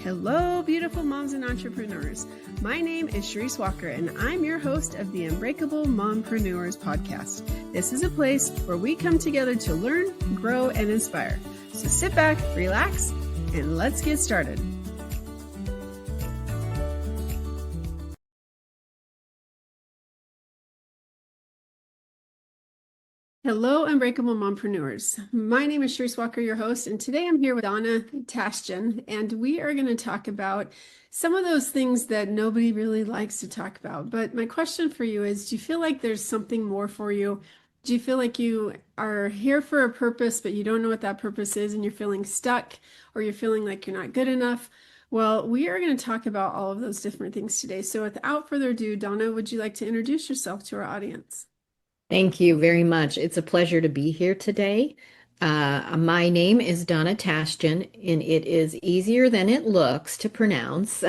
Hello, beautiful moms and entrepreneurs. My name is Charisse Walker, and I'm your host of the Unbreakable Mompreneurs podcast. This is a place where we come together to learn, grow, and inspire. So sit back, relax, and let's get started. Hello, Unbreakable Mompreneurs. My name is Charisse Walker, your host, and today I'm here with Donna Tashjian, and we are going to talk about some of those things that nobody really likes to talk about. But my question for you is, do you feel like there's something more for you? Do you feel like you are here for a purpose, but you don't know what that purpose is, and you're feeling stuck, or you're feeling like you're not good enough? Well, we are going to talk about all of those different things today. So without further ado, Donna, would you like to introduce yourself to our audience? Thank you very much. It's a pleasure to be here today. My name is Donna Tashjian, and it is easier than it looks to pronounce.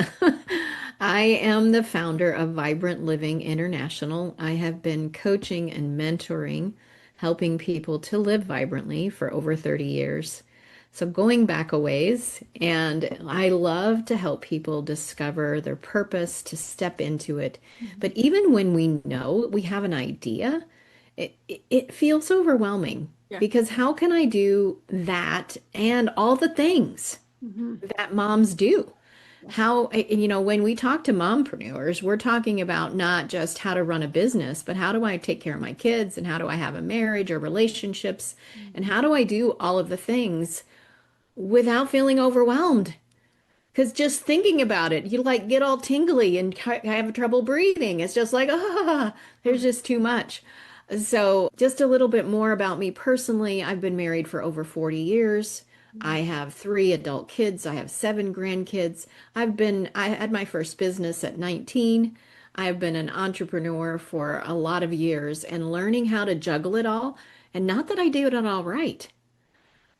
I am the founder of Vibrant Living International. I have been coaching and mentoring, helping people to live vibrantly for over 30 years. So going back a ways, and I love to help people discover their purpose, to step into it. But even when we know we have an idea, it feels overwhelming Yeah. because how can I do that and all the things that moms do? How, when we talk to mompreneurs, we're talking about not just how to run a business, but how do I take care of my kids and how do I have a marriage or relationships and how do I do all of the things without feeling overwhelmed? Because just thinking about it, you like get all tingly and have trouble breathing. It's just like, there's just too much. So, just a little bit more about me personally. I've been married for over 40 years. I have 3 adult kids. I have 7 grandkids. I had my first business at 19. I've been an entrepreneur for a lot of years and learning how to juggle it all. And not that I do it all right,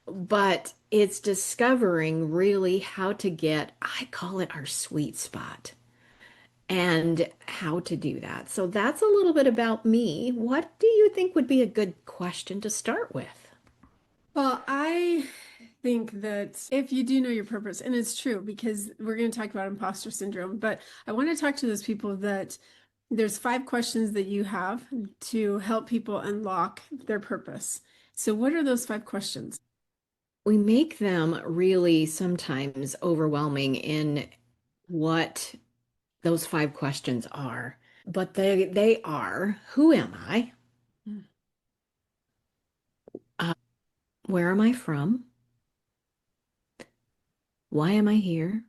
but it's discovering really how to get, I call it our sweet spot and how to do that. So that's a little bit about me. What do you think would be a good question to start with? Well, I think that if you do know your purpose, and it's true because we're going to talk about imposter syndrome, but I want to talk to those people that there's 5 questions that you have to help people unlock their purpose. So, what are those 5 questions? We make them really sometimes overwhelming in what those 5 questions are, but they are, who am I? Mm. Uh, where am I from? Why am I here?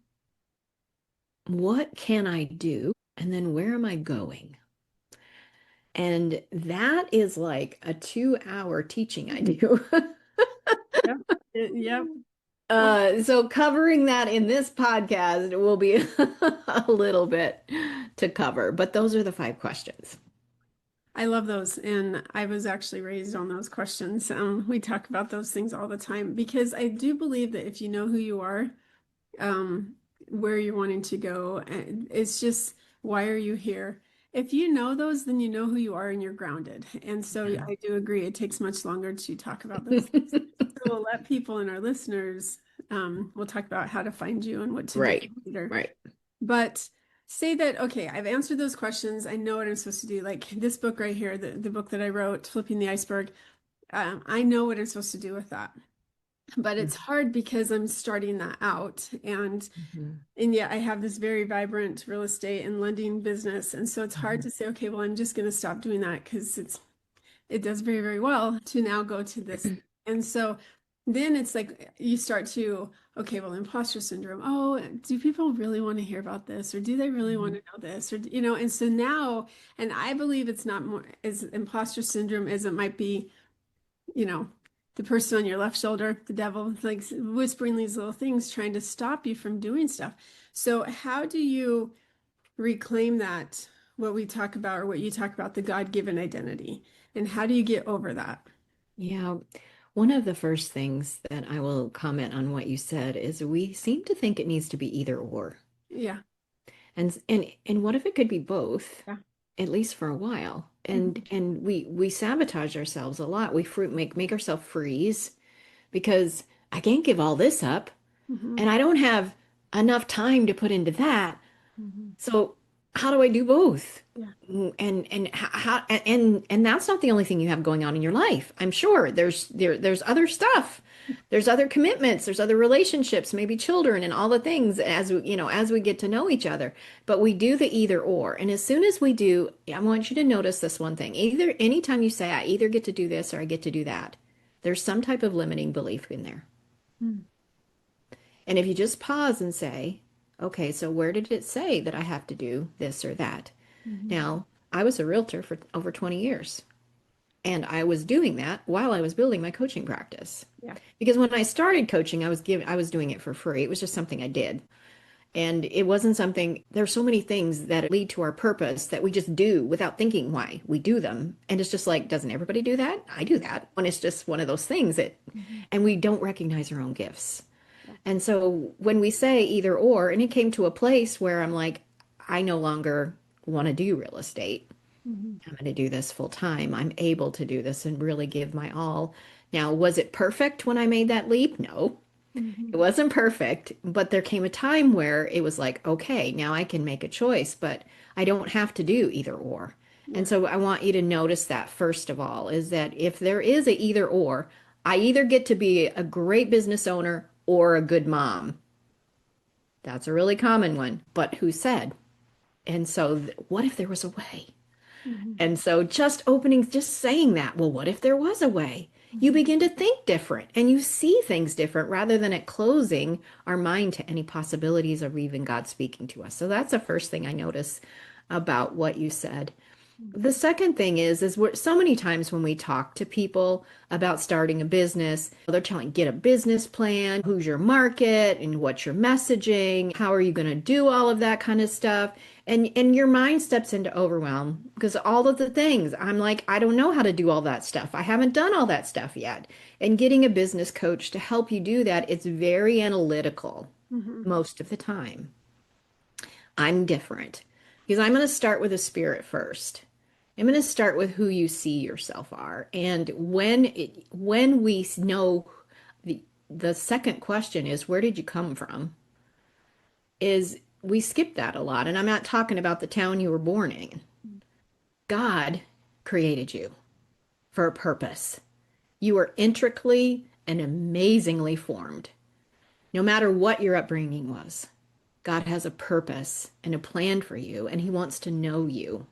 What can I do? And then where am I going? And that is like a 2-hour teaching I do. Yep. Yep. So covering that in this podcast will be a little bit to cover, but those are the 5 questions. I love those. And I was actually raised on those questions. We talk about those things all the time because I do believe that if you know who you are, um, where you're wanting to go, and it's just, why are you here? If you know those, then you know who you are and you're grounded. And so Yeah. I do agree, it takes much longer to talk about those things. So we'll let people and our listeners, we'll talk about how to find you and what to do Right, later. right. But say that, okay, I've answered those questions. I know what I'm supposed to do. Like this book right here, the book that I wrote, Flipping the Iceberg, I know what I'm supposed to do with that. But it's hard because I'm starting that out. Mhm. And yet I have this very vibrant real estate and lending business. And so it's hard Mhm. to say, okay, well, I'm just going to stop doing that because it does very, very well to now go to this. And so then it's like you start to, okay, well, imposter syndrome. Oh, do people really want to hear about this? Or do they really want Mhm. to know this? Or, and so now, and I believe it's not more as imposter syndrome as it might be, you know, the person on your left shoulder, the devil, like whispering these little things trying to stop you from doing stuff. So how do you reclaim that, what we talk about or what you talk about, the God-given identity? And how do you get over that? Yeah, one of the first things that I will comment on what you said is we seem to think it needs to be either or. Yeah. And what if it could be both, Yeah. at least for a while? And Mhm. and we sabotage ourselves a lot. We make ourselves freeze because I can't give all this up Mhm. and I don't have enough time to put into that. Mhm. So how do I do both? Yeah. And that's not the only thing you have going on in your life. I'm sure there's other stuff. There's other commitments, there's other relationships, maybe children and all the things as we get to know each other. But we do the either or. And as soon as we do, I want you to notice this one thing. Either anytime you say I either get to do this or I get to do that, there's some type of limiting belief in there. Mm. And if you just pause and say, okay, so where did it say that I have to do this or that? Mhm. Now, I was a realtor for over 20 years, and I was doing that while I was building my coaching practice. Yeah. Because when I started coaching, I was doing it for free. It was just something I did. And it wasn't something, there's so many things that lead to our purpose that we just do without thinking why we do them. And it's just like, doesn't everybody do that? I do that. When it's just one of those things Mhm. and we don't recognize our own gifts. Yeah. And so when we say either or, and it came to a place where I'm like, I no longer want to do real estate. Mhm. I'm going to do this full time. I'm able to do this and really give my all. Now, was it perfect when I made that leap? No, it Mhm. wasn't perfect, but there came a time where it was like, okay, now I can make a choice, but I don't have to do either or. And Yeah. so I want you to notice that first of all, is that if there is a either or, I either get to be a great business owner or a good mom. That's a really common one, but who said? And so, what if there was a way? Mhm. And so, just saying that, well, what if there was a way? You Mhm. begin to think different and you see things different rather than it closing our mind to any possibilities of even God speaking to us. So, that's the first thing I notice about what you said. The second thing is we're so many times when we talk to people about starting a business, they're telling get a business plan, who's your market and what's your messaging, how are you going to do all of that kind of stuff? And your mind steps into overwhelm because all of the things, I'm like, I don't know how to do all that stuff. I haven't done all that stuff yet. And getting a business coach to help you do that, it's very analytical Mhm. most of the time. I'm different because I'm going to start with a spirit first. I'm going to start with who you see yourself are. And when we know the second question is where did you come from? Is we skip that a lot. And I'm not talking about the town you were born in. God created you for a purpose. You are intricately and amazingly formed. No matter what your upbringing was, God has a purpose and a plan for you, and He wants to know you.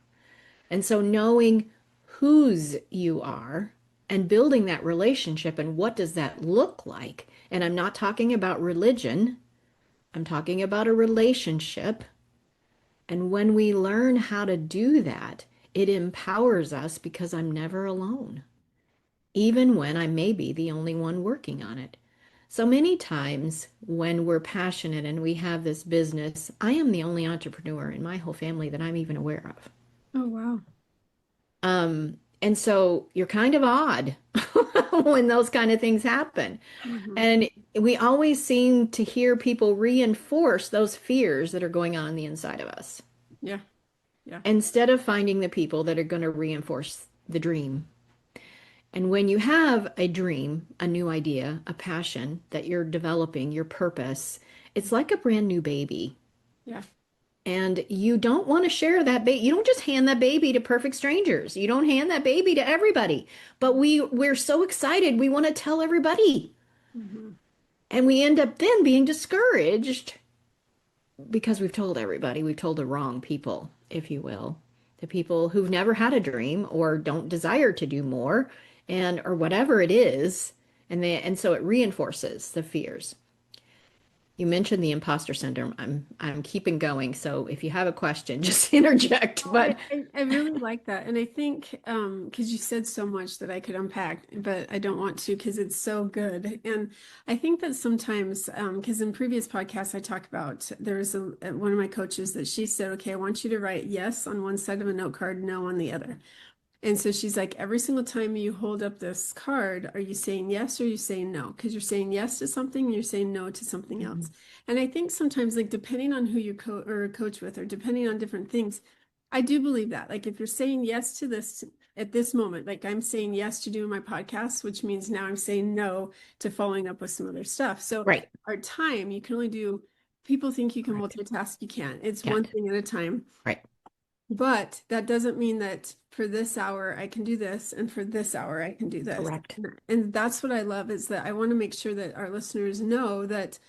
And so knowing whose you are and building that relationship and what does that look like? And I'm not talking about religion. I'm talking about a relationship. And when we learn how to do that, it empowers us because I'm never alone, even when I may be the only one working on it. So many times when we're passionate and we have this business, I am the only entrepreneur in my whole family that I'm even aware of. Oh, wow. And so you're kind of odd when those kind of things happen. Mhm. And we always seem to hear people reinforce those fears that are going on the inside of us Yeah. Yeah. instead of finding the people that are going to reinforce the dream. And when you have a dream, a new idea, a passion that you're developing, your purpose, it's like a brand new baby. Yeah. And you don't want to share that baby. You don't just hand that baby to perfect strangers. You don't hand that baby to everybody. But we're so excited. We want to tell everybody. Mhm. And we end up then being discouraged because we've told everybody. We've told the wrong people, if you will. The people who've never had a dream or don't desire to do more and or whatever it is. And so it reinforces the fears. You mentioned the imposter syndrome. I'm keeping going. So if you have a question, just interject. Oh, But I really like that. And I think because you said so much that I could unpack, but I don't want to because it's so good. And I think that sometimes, because in previous podcasts I talk about, there was one of my coaches that she said, okay, I want you to write yes on one side of a note card, no on the other. And so she's like, every single time you hold up this card, are you saying yes or are you saying no? Because you're saying yes to something and you're saying no to something else. And I think sometimes, like, depending on who you coach with or depending on different things, I do believe that. Like, if you're saying yes to this at this moment, like I'm saying yes to doing my podcast, which means now I'm saying no to following up with some other stuff. So right. our time, you can only do people think you can Correct. multitask. You can't. It's one Can't. thing at a time. Right. But that doesn't mean that for this hour I can do this and for this hour I can do this. Correct. And that's what I love is that I want to make sure that our listeners know that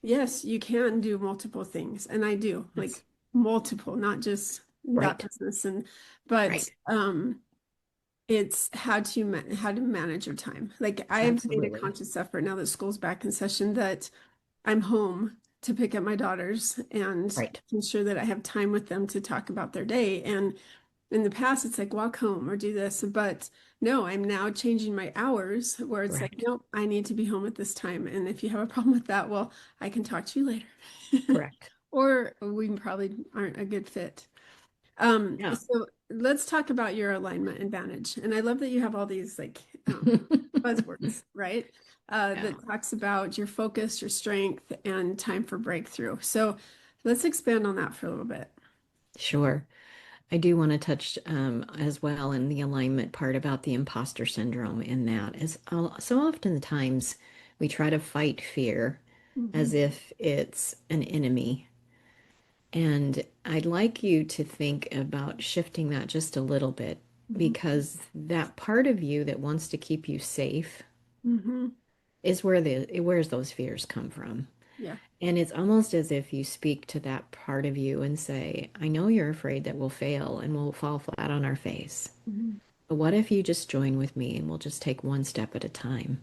yes, you can do multiple things. And I do like Yes. multiple, not just that Right. business and but Right. it's how to manage your time. Like I've made a Absolutely. conscious effort now that school's back in session that I'm home to pick up my daughters and Right. ensure that I have time with them to talk about their day. And in the past, it's like walk home or do this. But no, I'm now changing my hours where it's like, Correct. nope, I need to be home at this time. And if you have a problem with that, well, I can talk to you later. Correct. Or we probably aren't a good fit. Yeah. So let's talk about your alignment advantage. And I love that you have all these like buzzwords, right? Yeah. That talks about your focus, your strength, and time for breakthrough. So let's expand on that for a little bit. Sure. I do want to touch as well in the alignment part about the imposter syndrome in that is so oftentimes we try to fight fear Mhm. as if it's an enemy. And I'd like you to think about shifting that just a little bit Mhm. because that part of you that wants to keep you safe Mhm. is where's those fears come from. Yeah. And it's almost as if you speak to that part of you and say, I know you're afraid that we'll fail and we'll fall flat on our face. Mhm. But what if you just join with me and we'll just take one step at a time?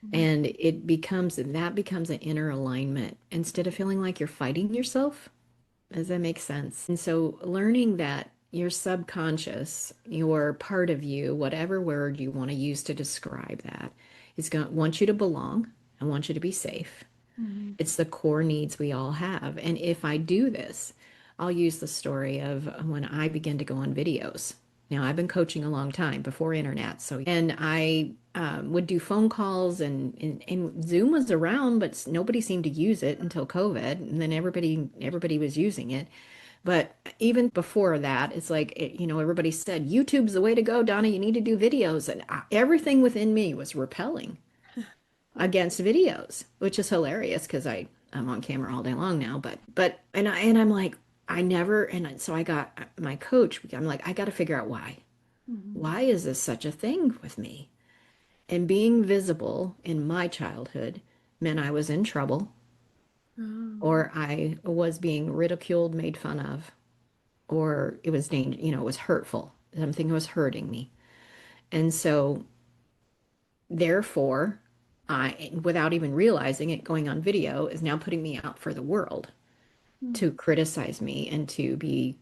Mhm. And that becomes an inner alignment instead of feeling like you're fighting yourself. Does that make sense? And so learning that your subconscious, your part of you, whatever word you want to use to describe that, is going to want you to belong and want you to be safe. Mhm. It's the core needs we all have. And if I do this, I'll use the story of when I began to go on videos. Now, I've been coaching a long time before internet. So, and I would do phone calls and Zoom was around, but nobody seemed to use it until COVID. And then everybody was using it. But even before that, it's like, everybody said, YouTube's the way to go, Donna, you need to do videos. And everything within me was repelling Yeah. against videos, which is hilarious because I'm on camera all day long now. And I'm like, I never, so I got my coach. I'm like, I got to figure out why. Mhm. Why is this such a thing with me? And being visible in my childhood meant I was in trouble or I was being ridiculed, made fun of, or it was it was hurtful. Something was hurting me. And so therefore, without even realizing it, going on video is now putting me out for the world Mhm. to criticize me and to be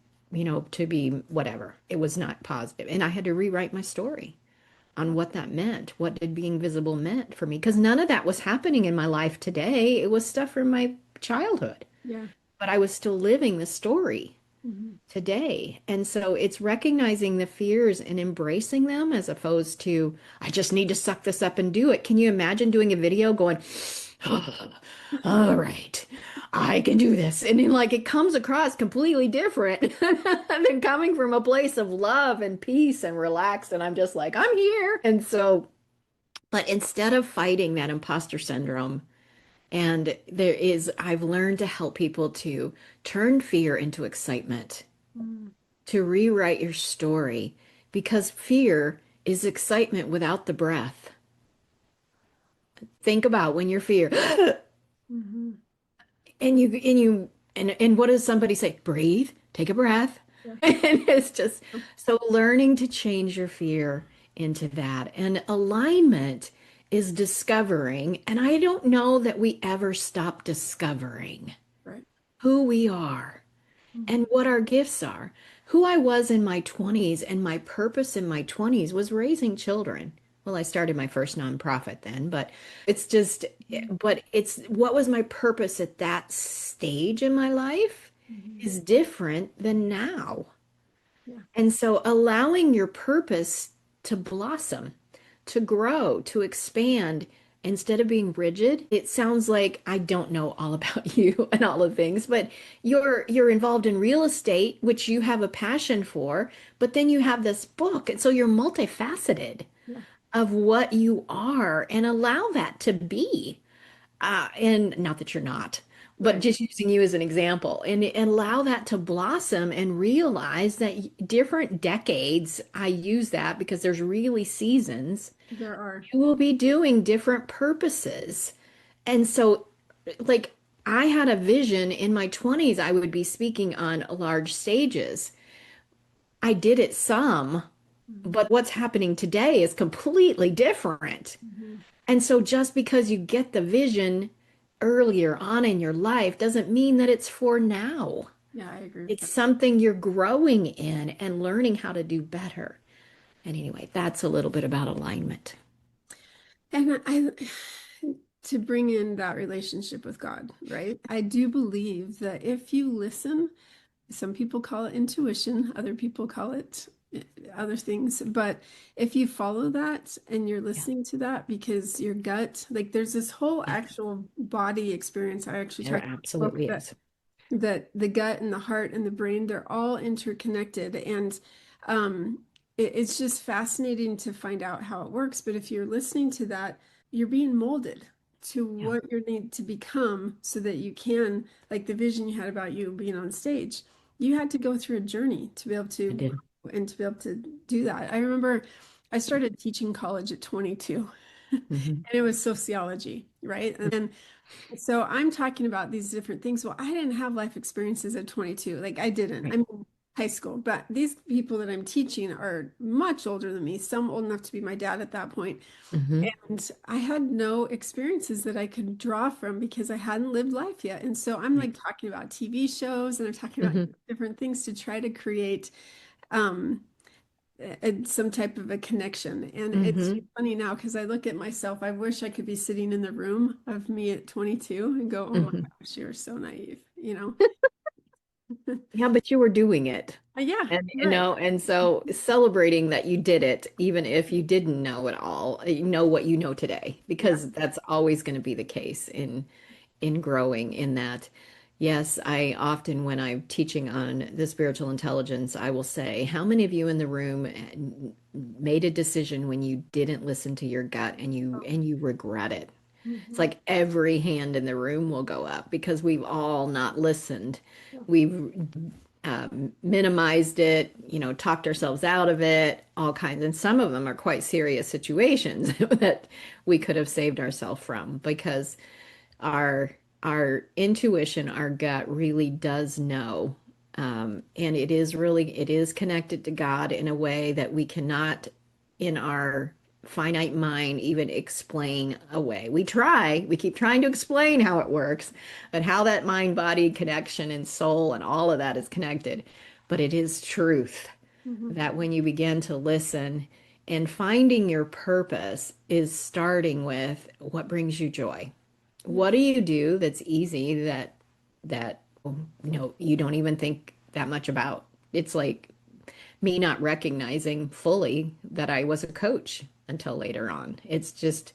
whatever. It was not positive. And I had to rewrite my story on what that meant. What did being visible meant for me? Because none of that was happening in my life today. It was stuff from my childhood, Yeah. but I was still living the story Mhm. today. And so it's recognizing the fears and embracing them as opposed to, I just need to suck this up and do it. Can you imagine doing a video going, oh, all right, I can do this? And then, like, it comes across completely different than coming from a place of love and peace and relaxed. And I'm just like, I'm here. And so, but instead of fighting that imposter syndrome, I've learned to help people to turn fear into excitement, Mhm. to rewrite your story because fear is excitement without the breath. Think about when you're fear Mhm. and what does somebody say? Breathe, take a breath. Yeah. And it's just so learning to change your fear into that. And alignment is discovering, and I don't know that we ever stop discovering Right. who we are Mhm. and what our gifts are. Who I was in my 20s and my purpose in my 20s was raising children. Well, I started my first nonprofit then, but it's just, but it's what was my purpose at that stage in my life Mhm. is different than now. Yeah. And so allowing your purpose to blossom, to grow, to expand instead of being rigid. It sounds like I don't know all about you and all the things, but you're involved in real estate, which you have a passion for, but then you have this book. And so you're multifaceted Yeah. of what you are and allow that to be. And not that you're not, but Right. just using you as an example and allow that to blossom and realize that different decades, I use that because there's really seasons, There are. you will be doing different purposes. And so, like, I had a vision in my 20s, I would be speaking on large stages. I did it some, Mhm. but what's happening today is completely different. Mhm. And so just because you get the vision earlier on in your life doesn't mean that it's for now. Yeah, I agree with It's that. something you're growing in and learning how to do better. And anyway, that's a little bit about alignment. And I, to bring in that relationship with God, right? I do believe that if you listen, some people call it intuition, other people call it other things. But if you follow that and you're Yeah, listening to that, because your gut, like there's this whole yeah, actual body experience. I actually there talked about absolutely that is. that the gut and the heart and the brain, they're all interconnected. And um, it's just fascinating to find out how it works. But if you're listening to that, you're being molded to Yeah, what you need to become so that you can, like the vision you had about you being on stage, you had to go through a journey to be able I to did. grow and to be able to do that. I remember I started teaching college at 22 and Hmm. it was sociology, right? And so I'm talking about these different things. Well, I didn't have life experiences at 22. Like I didn't. Right. I'm in high school, but these people that I'm teaching are much older than me, some old enough to be my dad at that point. Hmm. And I had no experiences that I could draw from because I hadn't lived life yet. And so I'm Right. like talking about TV shows and I'm talking about Hmm. different things to try to create um some type of a connection. And it's Hmm. funny now because I look at myself, I wish I could be sitting in the room of me at 22 and go, oh my Hmm. gosh, you're so naive, you know? Yeah, but you were doing it. Yeah, And right. and so celebrating that you did it, even if you didn't know it all, you know what you know today, Yeah. because that's always going to be the case in growing in that. Yes, I often, when I'm teaching on the spiritual intelligence, I will say, how many of you in the room made a decision when you didn't listen to your gut and you regret it? It's Mhm. like every hand in the room will go up because we've all not listened. Yeah. We've minimized it, talked ourselves out of it, all kinds. And some of them are quite serious situations that we could have saved ourselves from because our our intuition, our gut really does know. And it is connected to God in a way that we cannot, in our finite mind, even explain away. We keep trying to explain how it works, but how that mind body connection and soul and all of that is connected. But it is truth Mhm. that when you begin to listen and finding your purpose is starting with what brings you joy. Yeah. What do you do that's easy that you don't even think that much about? It's like me not recognizing fully that I was a coach until later on. It's just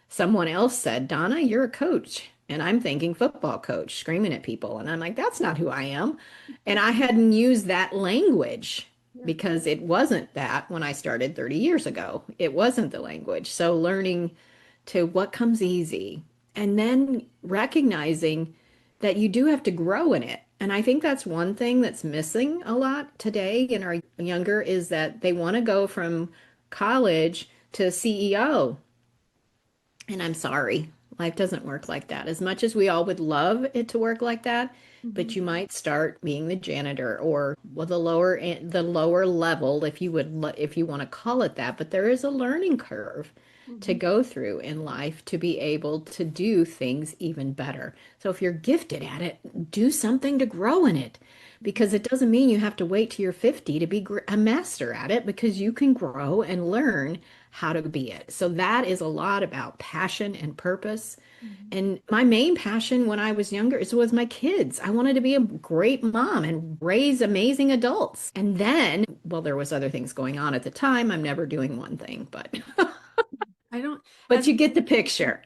someone else said, "Donna, you're a coach." And I'm thinking football coach, screaming at people. And I'm like, that's not who I am. And I hadn't used that language Yeah. because it wasn't that when I started 30 years ago. It wasn't the language. So learning to what comes easy and then recognizing that you do have to grow in it. And I think that's one thing that's missing a lot today in our younger is that they want to go from college to CEO. And I'm sorry, life doesn't work like that. As much as we all would love it to work like that, but Mhm. you might start being the janitor or well, the lower level, if you if you want to call it that. But there is a learning curve to Mhm. go through in life to be able to do things even better. So if you're gifted at it, do something to grow in it. Because it doesn't mean you have to wait till you're 50 to be a master at it because you can grow and learn how to be it. So that is a lot about passion and purpose. Mhm. And my main passion when I was younger is was my kids. I wanted to be a great mom and raise amazing adults. And then, well, there was other things going on at the time. I'm never doing one thing, but I don't, but as you get the picture.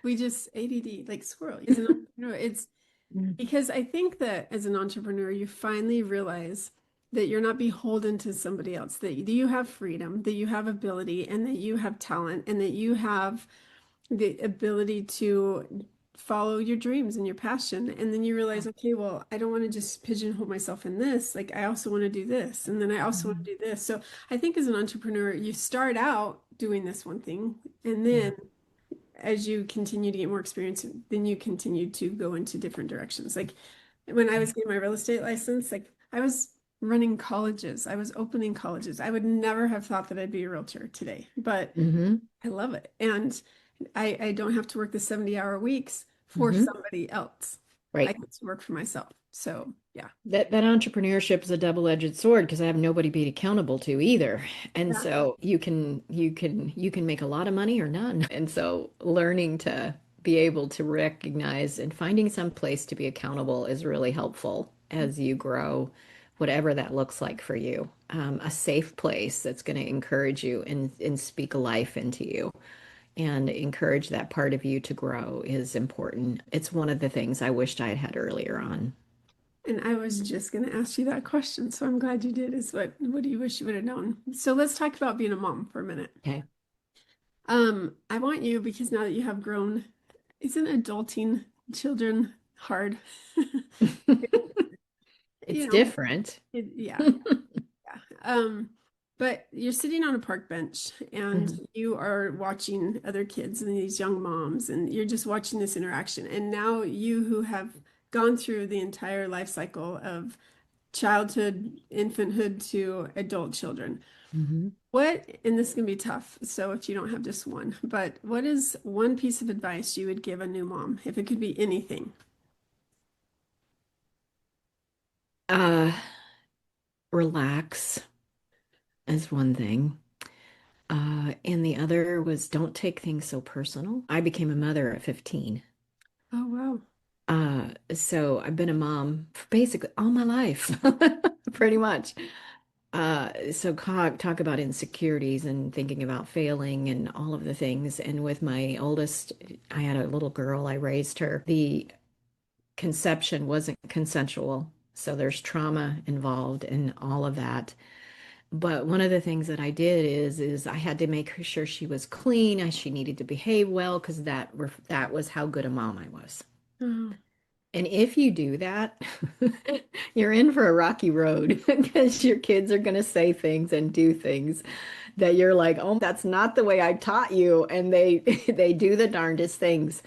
we just ADD like squirrel. As an entrepreneur, it's because I think that as an entrepreneur, you finally realize that you're not beholden to somebody else, that you have freedom, that you have ability, and that you have talent, and that you have the ability to follow your dreams and your passion. And then you realize, okay, well, I don't want to just pigeonhole myself in this. Like, I also want to do this. And then I also want Mhm. to do this. So I think as an entrepreneur, you start out doing this one thing. And Yeah. then as you continue to get more experience, then you continue to go into different directions. Like when I was getting my real estate license, like I was running colleges, I was opening colleges. I would never have thought that I'd be a realtor today, but Hmm. I love it. And I don't have to work the 70-hour weeks for Hmm. somebody else. I Right. get to work for myself. So yeah. That entrepreneurship is a double-edged sword because I have nobody to be accountable to either. And Yeah. so you can make a lot of money or none. And so learning to be able to recognize and finding some place to be accountable is really helpful as you grow, whatever that looks like for you. A safe place that's going to encourage you and speak life into you and encourage that part of you to grow is important. It's one of the things I wished I had had earlier on. And I was just going to ask you that question. So I'm glad you did. Is what do you wish you would have known? So let's talk about being a mom for a minute. Okay. I want you because now that you have grown, isn't adulting children hard? It's You know, different. yeah, yeah. But you're sitting on a park bench and Mhm. you are watching other kids and these young moms, and you're just watching this interaction. And now you who have gone through the entire life cycle of childhood, infanthood to adult children. Mhm. What, and this can be tough, so if you don't have just one, but what is one piece of advice you would give a new mom, if it could be anything? Uh, Relax is one thing. And the other was don't take things so personal. I became a mother at 15. Oh, wow. So I've been a mom for basically all my life, pretty much. So talk about insecurities and thinking about failing and all of the things. And with my oldest, I had a little girl, I raised her. The conception wasn't consensual. So there's trauma involved in all of that. But one of the things that I did is I had to make sure she was clean, she needed to behave well because that was how good a mom I was. Oh, And if you do that, you're in for a rocky road because your kids are going to say things and do things that you're like, "Oh, that's not the way I taught you." And they they do the darndest things.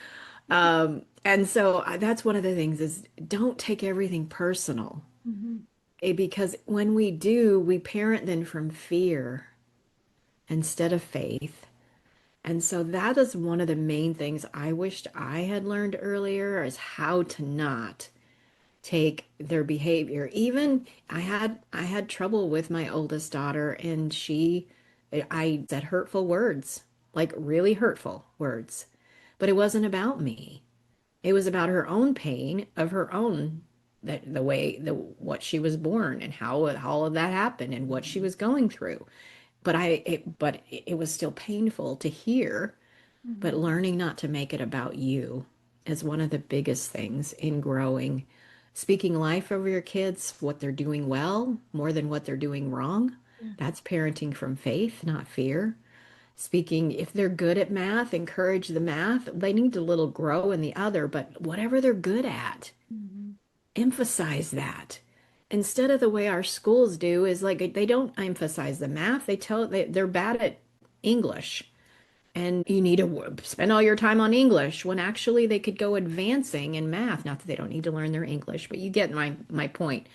And so that's one of the things is don't take everything personal. mhm. Because when we do, we parent them from fear instead of faith. And so that is one of the main things I wished I had learned earlier is how to not take their behavior. Even I had trouble with my oldest daughter and I said hurtful words, like really hurtful words. But it wasn't about me. It was about her own pain of her own that the what she was born and how all of that happened and what she was going through. But it was still painful to hear, but Mhm. learning not to make it about you is one of the biggest things in growing. Speaking life over your kids, what they're doing well, more than what they're doing wrong. Yeah. That's parenting from faith, not fear. Speaking, if they're good at math, encourage the math. They need to little grow in the other, but whatever they're good at, Mhm. emphasize that. Instead of the way our schools do is like they don't emphasize the math. They're bad at English and you need to spend all your time on English when actually they could go advancing in math. Not that they don't need to learn their English, but you get my point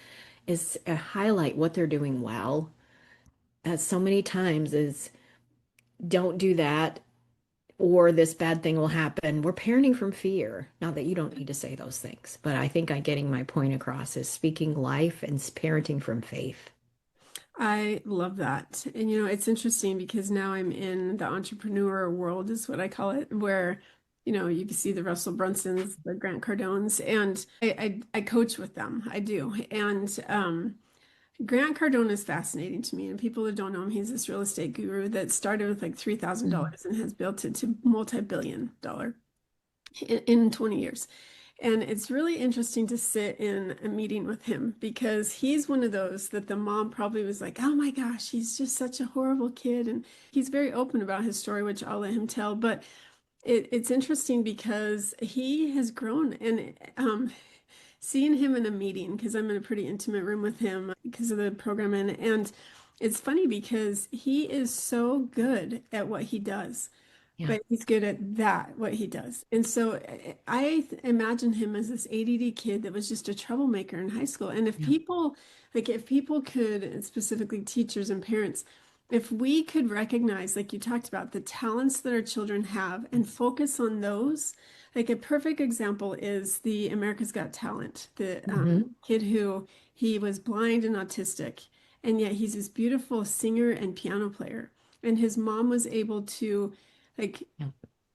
is highlight what they're doing well. So many times is don't do that or this bad thing will happen. We're parenting from fear. Not that you don't need to say those things, but I think I'm getting my point across is speaking life and parenting from faith. I love that. And it's interesting because now I'm in the entrepreneur world, is what I call it, where you can see the Russell Brunsons, the Grant Cardones, and I coach with them. I do. And Grant Cardone is fascinating to me. And people that don't know him, he's this real estate guru that started with like Mhm. $3,000 and has built it to multi-billion dollar in 20 years. And it's really interesting to sit in a meeting with him because he's one of those that the mom probably was like, oh my gosh, he's just such a horrible kid. And he's very open about his story, which I'll let him tell. But It's interesting because he has grown, and seeing him in a meeting, because I'm in a pretty intimate room with him because of the program, and it's funny because he is so good at what he does, Yeah. but he's good at what he does. And so I imagine him as this ADD kid that was just a troublemaker in high school. And if Yeah. people, like if people could, and specifically teachers and parents, if we could recognize, like you talked about, the talents that our children have and focus on those, like a perfect example is the America's Got Talent, the Hmm. kid who he was blind and autistic, and yet he's this beautiful singer and piano player. And his mom was able to like Yeah.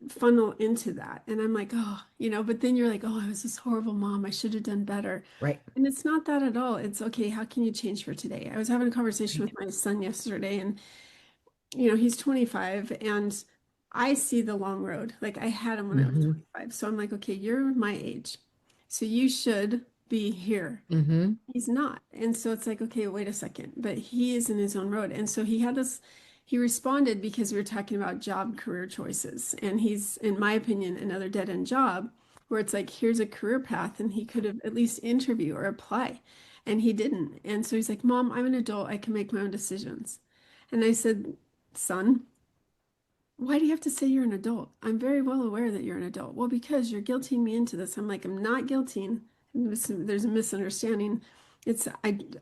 funnel into that. And I'm like, oh, but then you're like, oh, I was this horrible mom. I should have done better. Right. And it's not that at all. It's okay. How can you change for today? I was having a conversation with Right. my son yesterday, and he's 25, and I see the long road. Like I had him when I was Hmm. 25. So I'm like, okay, you're my age. So you should be here. Hmm. He's not. And so it's like, okay, wait a second. But he is in his own road. And so he responded because we were talking about job career choices. And he's, in my opinion, another dead end job where it's like, here's a career path. And he could have at least interview or apply. And he didn't. And so he's like, Mom, I'm an adult. I can make my own decisions. And I said, Son, why do you have to say you're an adult? I'm very well aware that you're an adult. Well, because you're guilting me into this. I'm like, I'm not guilting. There's a misunderstanding.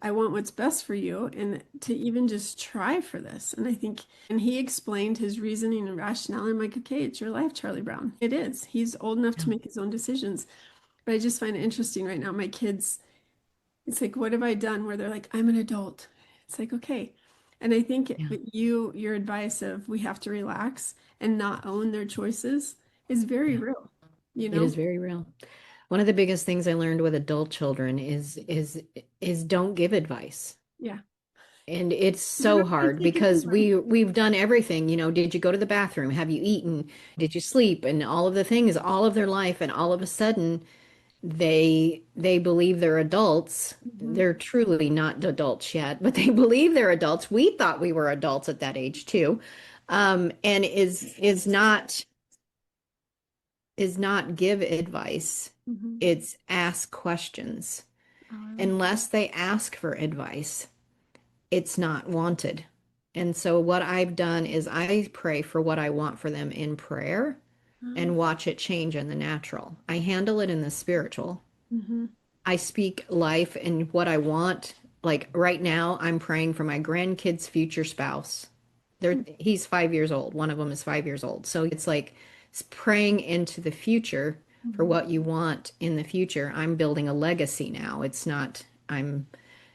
I want what's best for you and to even just try for this. And I think, and he explained his reasoning and rationale. I'm like, okay, it's your life, Charlie Brown. It is. He's old enough Yeah. to make his own decisions. But I just find it interesting right now. My kids, it's like, what have I done? Where they're like, I'm an adult. It's like, okay. And I think Yeah. your advice of we have to relax and not own their choices is very Yeah. real, It is very real. One of the biggest things I learned with adult children is don't give advice. Yeah. And it's You're so not going to hard take it because anyway. we've done everything, did you go to the bathroom? Have you eaten? Did you sleep? And all of the things all of their life, and all of a sudden they believe they're adults. Mhm. They're truly not adults yet, but they believe they're adults. We thought we were adults at that age too. And is not give advice. Mhm. It's ask questions. Oh, I like that. Unless they ask for advice, it's not wanted. And so what I've done is I pray for what I want for them in prayer Oh, and watch it change in the natural. I handle it in the spiritual. mhm. I speak life and what I want. Like right now, I'm praying for my grandkids' future spouse. He's 5 years old. One of them is 5 years old. So it's like it's praying into the future for Mhm. what you want in the future. I'm building a legacy now. It's not, I'm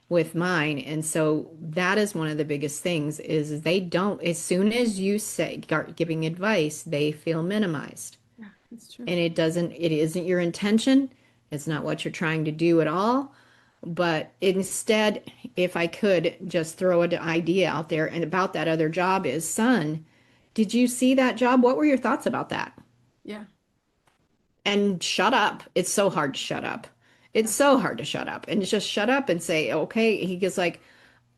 with mine. And so that is one of the biggest things is they don't, as soon as you start giving advice, they feel minimized. Yeah, that's true. And it isn't your intention. It's not what you're trying to do at all. But instead, if I could just throw an idea out there and about that other job is, son, did you see that job? What were your thoughts about that? Yeah. And shut up. It's so hard to shut up. It's Yeah. so hard to shut up and just shut up and say, okay. He gets like,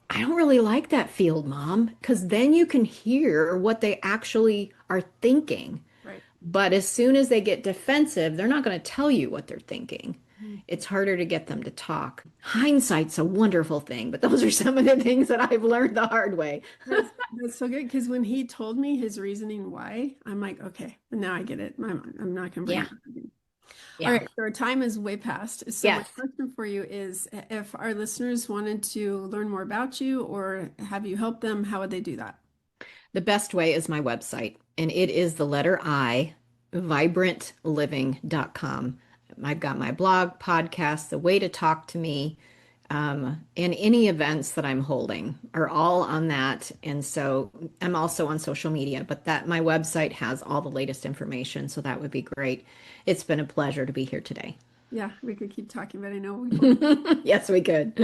I don't really like that field, Mom, because then you can hear what they actually are thinking. Right. But as soon as they get defensive, they're not going to tell you what they're thinking. Mhm. It's harder to get them to talk. Hindsight's a wonderful thing, but those are some of the things that I've learned the hard way. That's so good because when he told me his reasoning why, I'm like, okay, now I get it. I'm not going to bring Yeah. it up again. All Yeah. right, so our time is way past. So my Yes. question for you is if our listeners wanted to learn more about you or have you help them, how would they do that? The best way is my website, and it is the letter I, vibrantliving.com. I've got my blog, podcast, the way to talk to me, and any events that I'm holding are all on that. And so I'm also on social media, but that my website has all the latest information. So that would be great. It's been a pleasure to be here today. Yeah, we could keep talking, but I know we both. Yes, we could.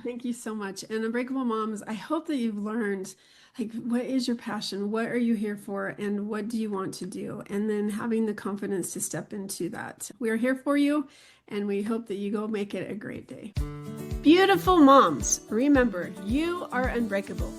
Thank you so much. And Unbreakable Moms, I hope that you've learned like what is your passion? What are you here for? And what do you want to do? And then having the confidence to step into that. We are here for you, and we hope that you go make it a great day. Beautiful moms, remember, you are unbreakable.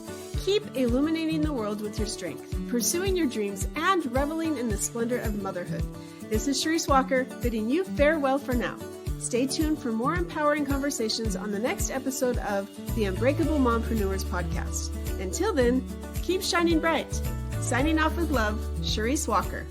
Keep illuminating the world with your strength, pursuing your dreams, and reveling in the splendor of motherhood. This is Charisse Walker, bidding you farewell for now. Stay tuned for more empowering conversations on the next episode of the Unbreakable Mompreneurs podcast. Until then, keep shining bright. Signing off with love, Charisse Walker.